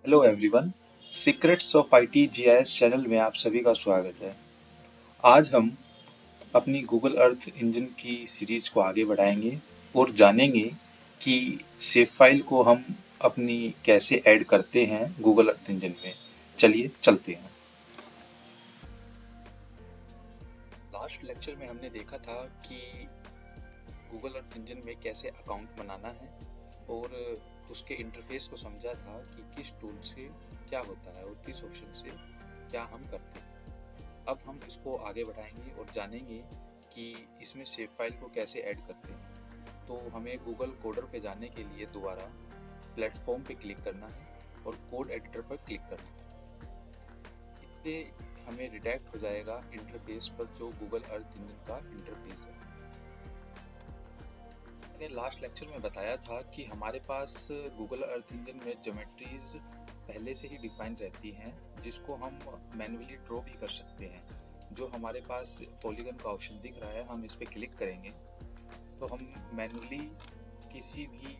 Hello everyone. Secrets of IT GIS channel में आप सभी का स्वागत है। आज हम अपनी गूगल अर्थ इंजन की सीरीज को आगे बढ़ाएंगे और जानेंगे कि सेव फाइल को हम अपनी कैसे ऐड करते हैं गूगल अर्थ इंजन में। चलिए चलते हैं। लास्ट लेक्चर में हमने देखा था कि गूगल अर्थ इंजन में कैसे अकाउंट बनाना है और उसके इंटरफेस को समझा था कि किस टूल से क्या होता है और किस ऑप्शन से क्या हम करते हैं। अब हम इसको आगे बढ़ाएंगे और जानेंगे कि इसमें सेव फाइल को कैसे ऐड करते हैं। तो हमें गूगल कोडर पे जाने के लिए दोबारा प्लेटफॉर्म पे क्लिक करना है और कोड एडिटर पर क्लिक करना है। इससे हमें रिडायरेक्ट हो जाएगा इंटरफेस पर जो गूगल अर्थ इंजन का इंटरफेस है। मैंने लास्ट लेक्चर में बताया था कि हमारे पास गूगल अर्थ इंजन में ज्योमेट्रीज पहले से ही डिफाइन रहती हैं जिसको हम मैन्युअली ड्रॉ भी कर सकते हैं। जो हमारे पास पॉलीगन का ऑप्शन दिख रहा है, हम इस पर क्लिक करेंगे तो हम मैन्युअली किसी भी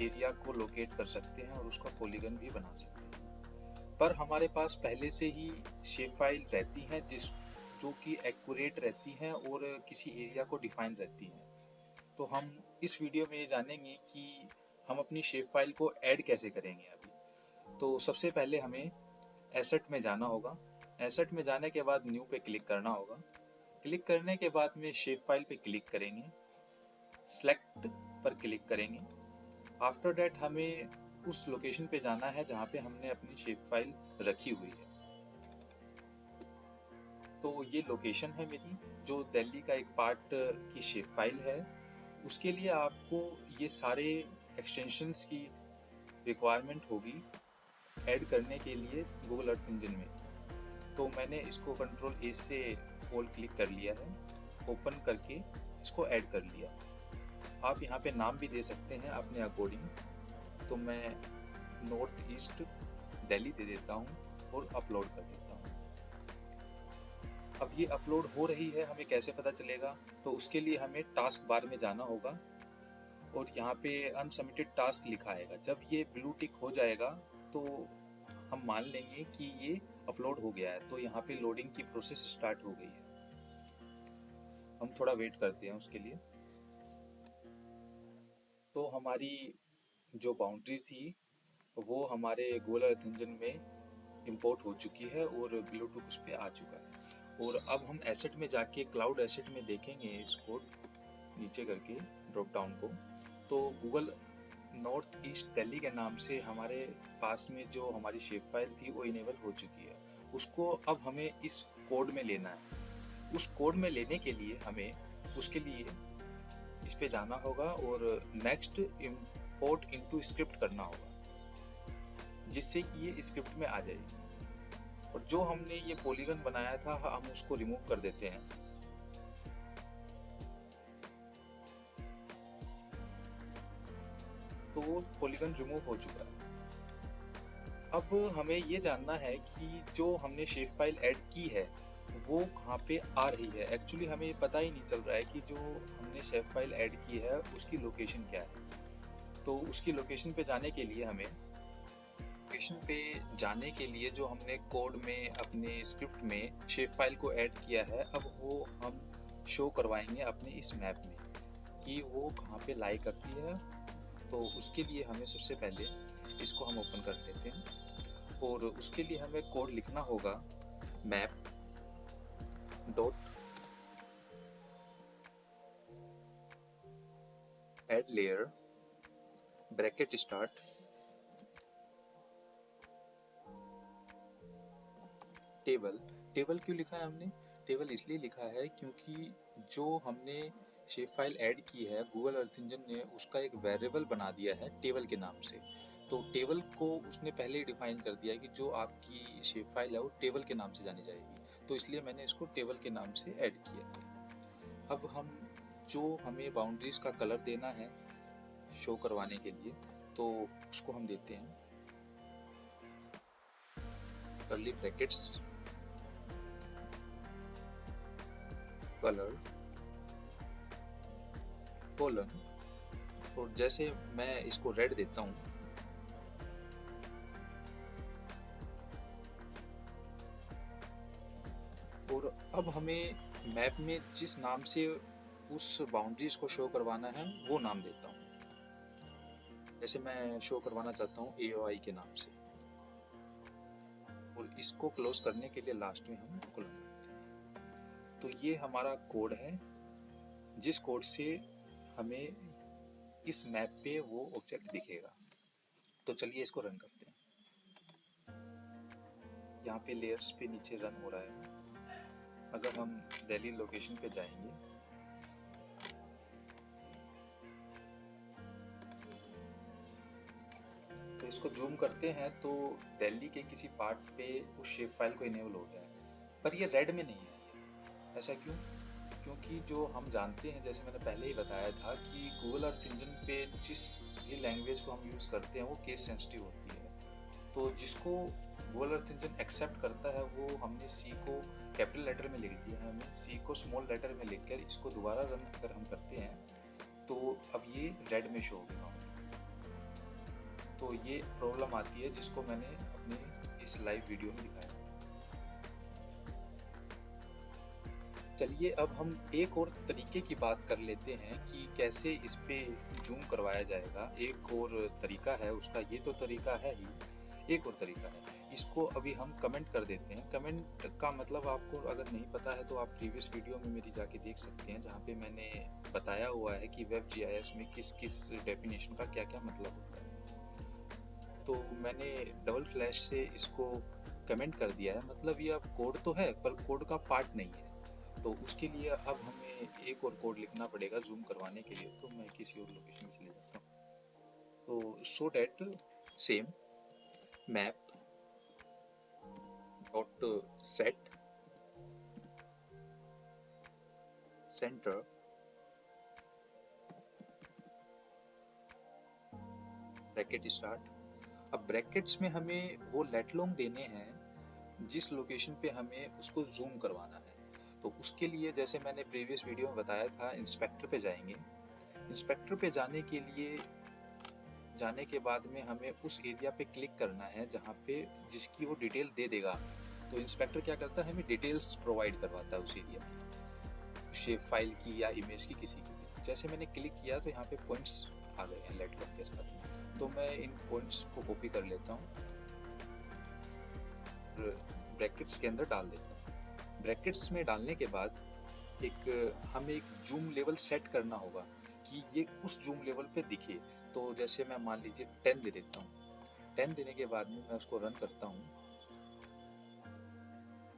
एरिया को लोकेट कर सकते हैं और उसका पॉलीगन भी बना सकते हैं। पर हमारे पास पहले से ही शेप फाइल रहती हैं जो कि एक्यूरेट रहती हैं और किसी एरिया को डिफाइन रहती हैं। तो हम इस वीडियो में ये जानेंगे कि हम अपनी शेप फाइल को ऐड कैसे करेंगे अभी। तो सबसे पहले हमें एसेट में जाना होगा। एसेट में जाने के बाद न्यू पे क्लिक करना होगा। क्लिक करने के बाद में शेप फाइल पे क्लिक करेंगे, सेलेक्ट पर क्लिक करेंगे। आफ्टर दैट हमें उस लोकेशन पे जाना है जहाँ पे हमने अपनी शेप फाइल रखी हुई है। तो ये लोकेशन है मेरी, जो दिल्ली का एक पार्ट की शेप फाइल है। उसके लिए आपको ये सारे एक्सटेंशंस की रिक्वायरमेंट होगी ऐड करने के लिए गूगल अर्थ इंजन में। तो मैंने इसको कंट्रोल ए से ऑल क्लिक कर लिया है, ओपन करके इसको ऐड कर लिया। आप यहाँ पे नाम भी दे सकते हैं अपने अकॉर्डिंग। तो मैं नॉर्थ ईस्ट दिल्ली दे देता हूँ और अपलोड कर देता हूँ। अब ये अपलोड हो रही है, हमें कैसे पता चलेगा? तो उसके लिए हमें टास्क बार में जाना होगा और यहाँ पे अनसबमिटेड टास्क लिखा आएगा। जब ये ब्लू टिक हो जाएगा तो हम मान लेंगे कि ये अपलोड हो गया है। तो यहाँ पे लोडिंग की प्रोसेस स्टार्ट हो गई है। हम थोड़ा वेट करते हैं उसके लिए। तो हमारी जो बाउंड्री थी वो हमारे गूगल अर्थ इंजन में इंपोर्ट हो चुकी है और ब्लूटूथ उस पर आ चुका है। और अब हम एसेट में जाके क्लाउड एसेट में देखेंगे इस कोड नीचे करके ड्रॉप डाउन को। तो गूगल नॉर्थ ईस्ट दिल्ली के नाम से हमारे पास में जो हमारी शेप फाइल थी वो इनेबल हो चुकी है। उसको अब हमें इस कोड में लेना है। उस कोड में लेने के लिए हमें उसके लिए इस पे जाना होगा और नेक्स्ट इंपोर्ट इनटू स्क्रिप्ट करना होगा, जिससे कि ये स्क्रिप्ट में आ जाएगी। और जो हमने ये पॉलीगन बनाया था हम उसको रिमूव कर देते हैं। तो वो पॉलीगन रिमूव हो चुका है। अब हमें ये जानना है कि जो हमने शेप फाइल ऐड की है वो कहाँ पे आ रही है। एक्चुअली हमें ये पता ही नहीं चल रहा है कि जो हमने शेप फाइल ऐड की है उसकी लोकेशन क्या है। तो उसकी लोकेशन पे जाने के लिए हमें लोकेशन पे जाने के लिए जो हमने कोड में अपने स्क्रिप्ट में शेप फाइल को ऐड किया है, अब वो हम शो करवाएंगे अपने इस मैप में कि वो कहाँ पे लाई करती है। तो उसके लिए हमें सबसे पहले इसको हम ओपन कर लेते हैं और उसके लिए हमें कोड लिखना होगा map dot add layer bracket start table. Table क्यों लिखा है हमने? टेबल इसलिए लिखा है क्योंकि जो हमने शेप फाइल ऐड की है गूगल अर्थ इंजन ने उसका एक वेरिएबल बना दिया है टेबल के नाम से। तो टेबल को उसने पहले ही डिफाइन कर दिया है कि जो आपकी शेप फाइल है वो टेबल के नाम से जानी जाएगी। तो इसलिए मैंने इसको टेबल के नाम से ऐड किया है। अब हम जो हमें बाउंड्रीज का कलर देना है शो करवाने के लिए, तो उसको हम देते हैं कर्ली ब्रैकेट्स कलर कोलन। और जैसे मैं इसको रेड देता हूँ अब हमें मैप में जिस नाम से उस बाउंड्रीज को शो करवाना है वो नाम देता हूँ। जैसे मैं शो करवाना चाहता हूँ AOI के नाम से, और इसको क्लोज करने के लिए लास्ट में हम कोलन करते हैं। तो ये हमारा कोड है जिस कोड से हमें इस मैप पे वो ऑब्जेक्ट दिखेगा। तो चलिए इसको रन करते हैं। यहाँ पे लेयर्स पे नीचे रन हो रहा है। अगर हम दिल्ली लोकेशन पे जाएंगे तो इसको जूम करते हैं तो दिल्ली के किसी पार्ट पे उस शेप फाइल को इनेबल हो गया है, पर ये रेड में नहीं है ये। ऐसा क्यों? क्योंकि जो हम जानते हैं, जैसे मैंने पहले ही बताया था, कि गूगल अर्थ इंजन पे जिस भी लैंग्वेज को हम यूज़ करते हैं वो केस सेंसिटिव होती है। तो जिसको गूगल अर्थ इंजन एक्सेप्ट करता है वो हमने सी को कैपिटल लेटर में लिख दिया है, हमें सी को स्मॉल लेटर में लिख कर इसको दोबारा रन अगर हम करते हैं तो अब ये रेड में शो होगा। तो ये प्रॉब्लम आती है जिसको मैंने अपने इस लाइव वीडियो में दिखाया। चलिए अब हम एक और तरीके की बात कर लेते हैं कि कैसे इस पे जूम करवाया जाएगा। एक और तरीका है उसका, ये तो तरीका है ही, एक और तरीका है। इसको अभी हम कमेंट कर देते हैं। कमेंट का मतलब आपको अगर नहीं पता है तो आप प्रीवियस वीडियो में मेरी जाके देख सकते हैं, जहाँ पे मैंने बताया हुआ है कि वेब GIS में किस किस डेफिनेशन का क्या क्या मतलब होता है। तो मैंने डबल फ्लैश से इसको कमेंट कर दिया है, मतलब ये अब कोड तो है पर कोड का पार्ट नहीं है। तो उसके लिए अब हमें एक और कोड लिखना पड़ेगा जूम करवाने के लिए। तो मैं किसी और लोकेशन में चले जाता हूँ। तो so that same map dot set centre bracket start. अब ब्रैकेट्स में हमें वो लेट लॉन्ग देने हैं जिस लोकेशन पे हमें उसको जूम करवाना है। तो उसके लिए जैसे मैंने प्रीवियस वीडियो में बताया था, इंस्पेक्टर पे जाएंगे। इंस्पेक्टर पे जाने के बाद में हमें उस एरिया पे क्लिक करना है जहाँ पे जिसकी वो डिटेल दे देगा। तो इंस्पेक्टर क्या करता है, हमें डिटेल्स प्रोवाइड करवाता है उस एरिया की, शेप फाइल की या इमेज की, किसी की भी। जैसे मैंने क्लिक किया तो यहाँ पे पॉइंट्स आ गए हैं लेट लॉन्ग के साथ में। तो मैं इन पॉइंट्स को कॉपी कर लेता हूँ और ब्रैकेट्स के अंदर डाल देता हूँ। ब्रैकेट्स में डालने के बाद हमें एक जूम लेवल सेट करना होगा कि ये उस जूम लेवल पे दिखे। तो जैसे मैं मान लीजिए 10 दे देता हूँ। 10 देने के बाद में मैं उसको रन करता हूँ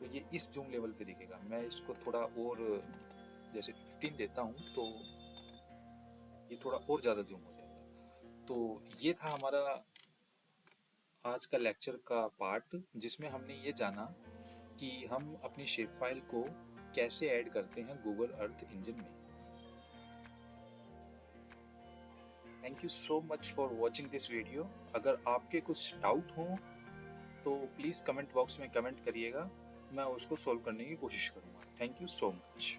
तो ये इस जूम लेवल पे दिखेगा। मैं इसको थोड़ा और जैसे 15 देता हूँ तो ये थोड़ा और ज़्यादा जूम हो जाएगा। तो ये था हमारा आज का लेक्चर का पार्ट, जिसमें हमने ये जाना कि हम अपनी शेप फाइल को कैसे ऐड करते हैं गूगल अर्थ इंजन में। Thank you so much for watching this video. अगर आपके कुछ डाउट हों तो प्लीज़ कमेंट बॉक्स में कमेंट करिएगा, मैं उसको सॉल्व करने की कोशिश करूँगा। Thank you so much.